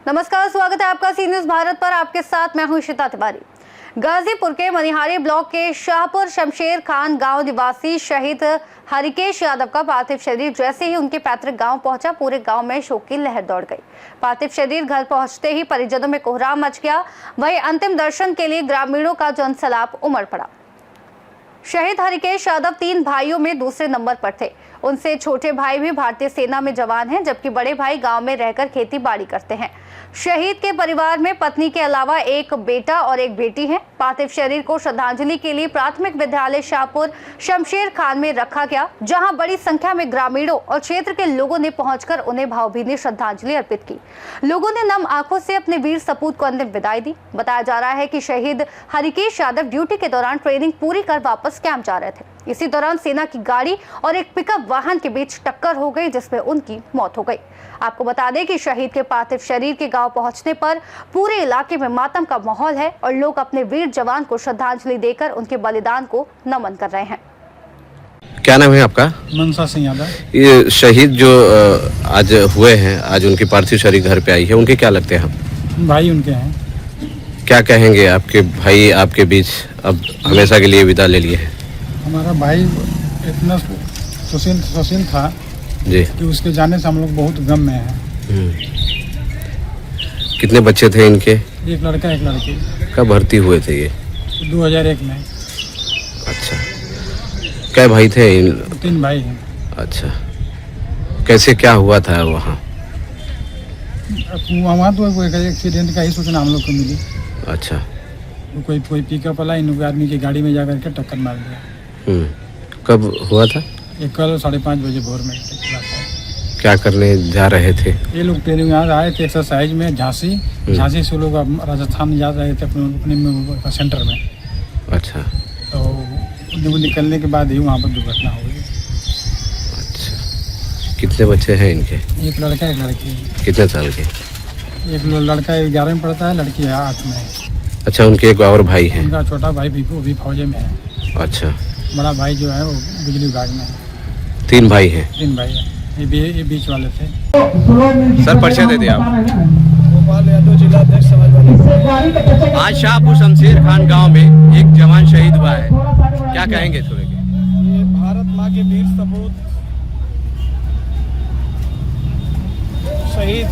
नमस्कार, स्वागत है आपका सी न्यूज भारत पर। आपके साथ मैं हूं श्वेता तिवारी। गाजीपुर के मनिहारी ब्लॉक के शाहपुर शमशेर खान गांव निवासी शहीद हरिकेश यादव का पार्थिव शरीर जैसे ही उनके पैतृक गांव पहुंचा, पूरे गांव में शोक की लहर दौड़ गई। पार्थिव शरीर घर पहुंचते ही परिजनों में कोहराम मच गया। वहीं अंतिम दर्शन के लिए ग्रामीणों का जनसैलाब उमड़ पड़ा। शहीद हरिकेश यादव 3 भाइयों में दूसरे नंबर पर थे। उनसे छोटे भाई भी भारतीय सेना में जवान हैं, जबकि बड़े भाई गांव में रहकर खेती बाड़ी करते हैं। शहीद के परिवार में पत्नी के अलावा एक बेटा और एक बेटी है। पार्थिव शरीर को श्रद्धांजलि के लिए प्राथमिक विद्यालय शाहपुर शमशेर खान में रखा गया, जहां बड़ी संख्या में ग्रामीणों और क्षेत्र के लोगों ने पहुंचकर उन्हें भावभीनी श्रद्धांजलि अर्पित की। लोगों ने नम आंखों से अपने वीर सपूत को अंतिम विदाई दी। बताया जा रहा है कि शहीद हरिकेश यादव ड्यूटी के दौरान ट्रेनिंग पूरी कर वापस कैंप जा रहे थे। इसी दौरान सेना की गाड़ी और एक पिकअप वाहन के बीच टक्कर हो गई, जिसमें उनकी मौत हो गई। आपको बता दें कि शहीद के पार्थिव शरीर के गांव पहुंचने पर पूरे इलाके में मातम का माहौल है और लोग अपने वीर जवान को श्रद्धांजलि देकर उनके बलिदान को नमन कर रहे हैं। क्या नाम है आपका? मनसा सिंह यादव। ये शहीद जो आज हुए हैं, आज उनकी पार्थिव शरीर घर पे आई है, उनके क्या लगते हैं हम? भाई उनके हैं। क्या कहेंगे? आपके भाई आपके बीच अब हमेशा के लिए विदा ले लिए हैं। हमारा भाई इतना सुशील था जी कि उसके जाने से हम लोग बहुत गम में हैं। कितने बच्चे थे इनके? एक लड़का एक लड़की। कब भर्ती हुए थे ये? 2001 में। अच्छा, क्या भाई थे? 3 भाई हैं। अच्छा, कैसे क्या हुआ था वहाँ? वहाँ तो कोई एक्सीडेंट का ही सूचना हम लोग को मिली। अच्छा, कोई पिकअप वाला इन आदमी की गाड़ी में जा करके टक्कर मार दिया। कब हुआ था? ये कल 5:30 बजे भोर में। क्या करने जा रहे थे ये लोग? ट्रेनिंग यहाँ आए थे एक्सरसाइज में। झांसी से लोग राजस्थान जा रहे थे अपने सेंटर में। अच्छा, तो निकलने के बाद ही वहाँ पर दुर्घटना हो गई। अच्छा, कितने बच्चे हैं इनके? एक लड़का एक लड़की। कितने साल के? एक लड़का 11 में पढ़ता है, लड़की 8 में। अच्छा, उनके एक और भाई हैं? उनका छोटा भाई भी फौजे में है। अच्छा, बड़ा भाई जो है वो बिजली विभाग में है। 3 भाई हैं। 3 भाई है। ये बीच वाले थे। सर, परिचय दे दिए आप। भोपाल यादव जिला अध्यक्ष समाजवादी। आज शाहपुर शमशेर खान गांव में एक जवान शहीद हुआ है, क्या कहेंगे थोड़े? ये भारत माँ के वीर सपूत शहीद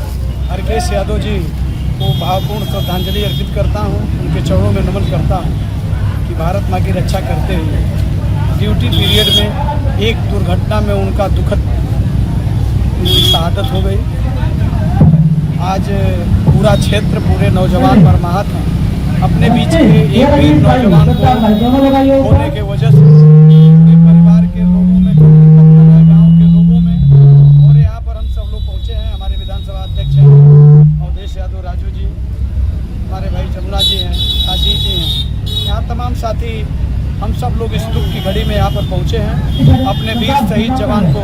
हरकेश यादव जी को भावपूर्ण श्रद्धांजलि अर्पित करता हूँ। उनके चरणों में नमन करता हूँ कि भारत माँ की रक्षा करते हुए ड्यूटी पीरियड में एक दुर्घटना में उनका दुखद शहादत हो गई। आज पूरा क्षेत्र, पूरे नौजवान मर्माहत हैं। अपने बीच के एक वीर नौजवान को होने के वजह से पूरे परिवार के लोगों में, गांव के लोगों में, और यहाँ पर हम सब लोग पहुँचे हैं। हमारे विधानसभा अध्यक्ष हैं अवधेश यादव राजू जी, हमारे भाई जमुना जी हैं, काशी जी हैं, यहाँ तमाम साथी हम सब लोग इस दुख की घड़ी में यहाँ पर पहुँचे हैं। अपने वीर शहीद जवान को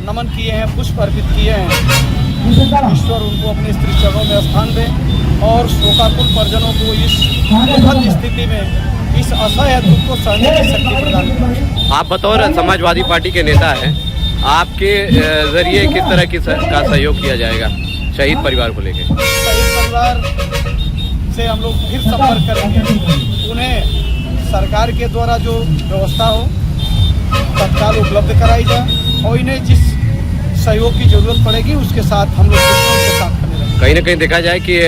नमन किए हैं, पुष्प अर्पित किए हैं। ईश्वर उनको अपने स्त्री चरणों में स्थान दें और शोकाकुल परिजनों को इस दुखद स्थिति में, इस असह्य दुख को सहने की शक्ति प्रदान करें। आप बतौर समाजवादी पार्टी के नेता हैं, आपके जरिए किस तरह का सहयोग किया जाएगा शहीद परिवार को लेकर? शहीद परिवार से हम लोग फिर संपर्क करेंगे। उन्हें सरकार के द्वारा जो व्यवस्था हो तत्काल उपलब्ध कराई जाए और इन्हें जिस सहयोग की जरूरत पड़ेगी उसके साथ हम लोग उनके साथ खड़े रहेंगे। कहीं ना कहीं देखा जाए कि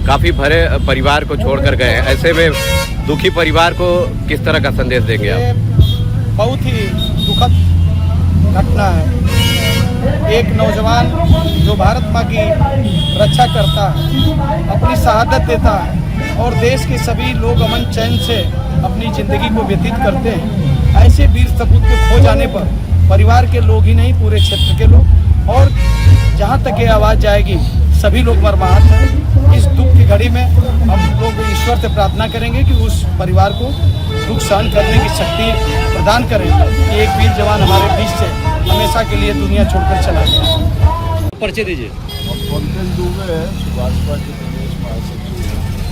काफी भरे परिवार को छोड़कर गए हैं, ऐसे में दुखी परिवार को किस तरह का संदेश देंगे आप? बहुत ही दुखद घटना है। एक नौजवान जो भारत माँ की रक्षा करता है, अपनी शहादत देता है और देश के सभी लोग अमन चैन से अपनी जिंदगी को व्यतीत करते हैं। ऐसे वीर सपूत के खो जाने पर परिवार के लोग ही नहीं, पूरे क्षेत्र के लोग और जहाँ तक ये आवाज़ जाएगी सभी लोग मर्माहत हैं। इस दुख की घड़ी में हम लोग ईश्वर से प्रार्थना करेंगे कि उस परिवार को दुख सहन करने की शक्ति प्रदान करें कि एक वीर जवान हमारे बीच से हमेशा के लिए दुनिया छोड़कर चला गया। परिचय दीजिए।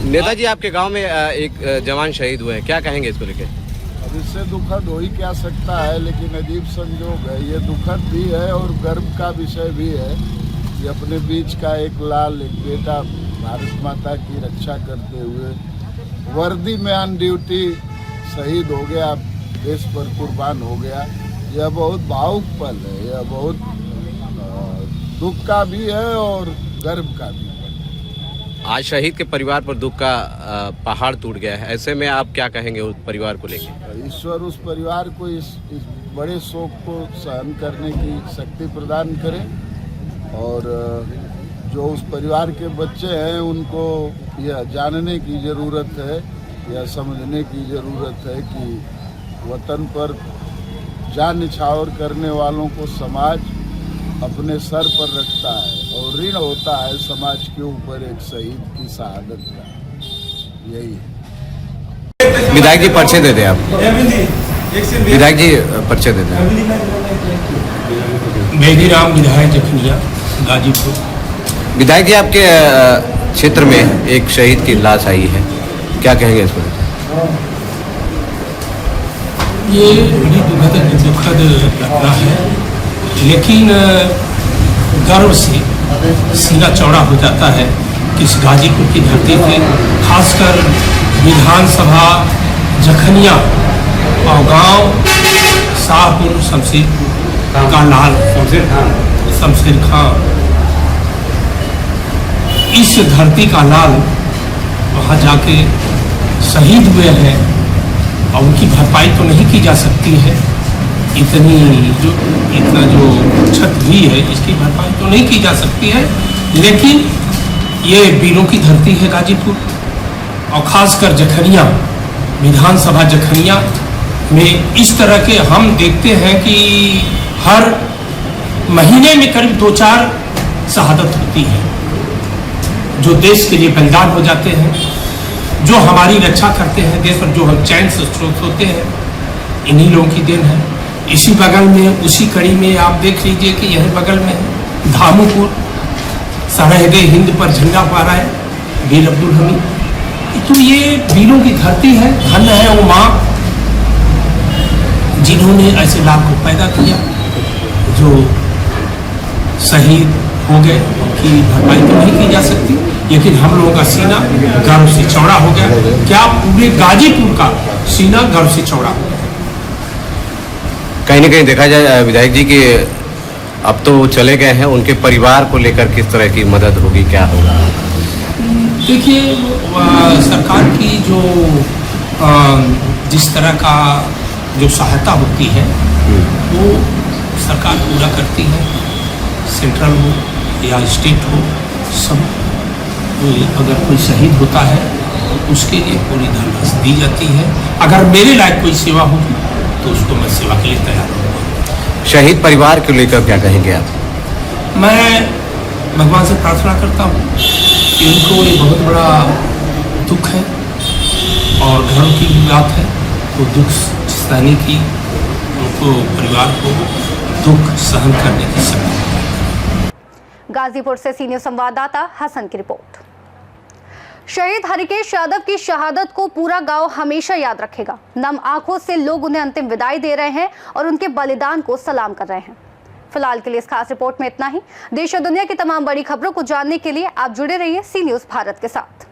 नेताजी, आपके गांव में एक जवान शहीद हुए हैं, क्या कहेंगे इसको लेकर? अब इससे दुखद हो ही क्या सकता है, लेकिन अजीब संजोग है। ये दुखद भी है और गर्व का विषय भी है कि अपने बीच का एक लाल एक बेटा भारत माता की रक्षा करते हुए वर्दी में ऑन ड्यूटी शहीद हो गया, देश पर कुर्बान हो गया। यह बहुत भावुक पल है, यह बहुत दुख का भी है और गर्व का भी है। आज शहीद के परिवार पर दुख का पहाड़ टूट गया है, ऐसे में आप क्या कहेंगे उस परिवार को लेकर? ईश्वर उस परिवार को इस बड़े शोक को सहन करने की शक्ति प्रदान करे और जो उस परिवार के बच्चे हैं उनको यह जानने की ज़रूरत है, यह समझने की ज़रूरत है कि वतन पर जान निछावर करने वालों को समाज अपने सर पर रखता है और ऋण होता है समाज के ऊपर एक शहीद की शहादत का। यही है। विधायक जी पर्चे दे दें आप। विधायक जी पर्चे दे दें। मेघीराम विधायक जखनिया गाजीपुर। विधायक जी आपके क्षेत्र में एक शहीद की लाश आई है, क्या कहेंगे इस पर? ये बड़ी दुखद घटना है, लेकिन गर्व से सीना चौड़ा हो जाता है कि इस गाजीपुर की धरती पे खासकर विधानसभा जखनिया और गांव शाहपुर शमशेर का लाल शमशेर खां, इस धरती का लाल वहाँ जाके शहीद हुए हैं और उनकी भरपाई तो नहीं की जा सकती है। इतना जो क्षत हुई है इसकी भरपाई तो नहीं की जा सकती है, लेकिन ये वीरों की धरती है गाजीपुर और ख़ासकर जखनिया विधानसभा जखनिया में इस तरह के हम देखते हैं कि हर महीने में करीब 2-4 शहादत होती है जो देश के लिए बलिदान हो जाते हैं, जो हमारी रक्षा करते हैं देश पर, जो हम चैन से सोते हैं, इन्हीं लोगों की देन है। इसी बगल में उसी कड़ी में आप देख लीजिए कि यह बगल में है धामुपुर, सरहद हिंद पर झंडा फहरा है वीर अब्दुल हमीद। तो ये वीरों की धरती है, धन्य है वो माँ जिन्होंने ऐसे लाभ को पैदा किया जो शहीद हो गए। उनकी भरपाई तो नहीं की जा सकती, लेकिन हम लोगों का सीना गर्व से चौड़ा हो गया। क्या पूरे गाजीपुर का सीना गर्व से चौड़ा हो गया। कहीं ना कहीं देखा जाए विधायक जी कि अब तो वो चले गए हैं, उनके परिवार को लेकर किस तरह की मदद होगी, क्या होगा? देखिए सरकार की जो जिस तरह का जो सहायता होती है वो सरकार पूरा करती है, सेंट्रल हो या स्टेट हो, सब अगर कोई शहीद होता है तो उसके लिए पूरी धनराशि दी जाती है। अगर मेरे लायक कोई सेवा होगी तो उसको मैं सेवा के लिए तैयार हूँ। शहीद परिवार को लेकर क्या कहेंगे आप? मैं भगवान से प्रार्थना करता हूँ कि उनको ये बहुत बड़ा दुख है और घर की भी बात है, तो दुख सहने की, उनको परिवार को दुख सहन करने की शक्ति। गाजीपुर से सीनियर संवाददाता हसन की रिपोर्ट। शहीद हरिकेश यादव की शहादत को पूरा गांव हमेशा याद रखेगा। नम आंखों से लोग उन्हें अंतिम विदाई दे रहे हैं और उनके बलिदान को सलाम कर रहे हैं। फिलहाल के लिए इस खास रिपोर्ट में इतना ही। देश और दुनिया की तमाम बड़ी खबरों को जानने के लिए आप जुड़े रहिए सी न्यूज़ भारत के साथ।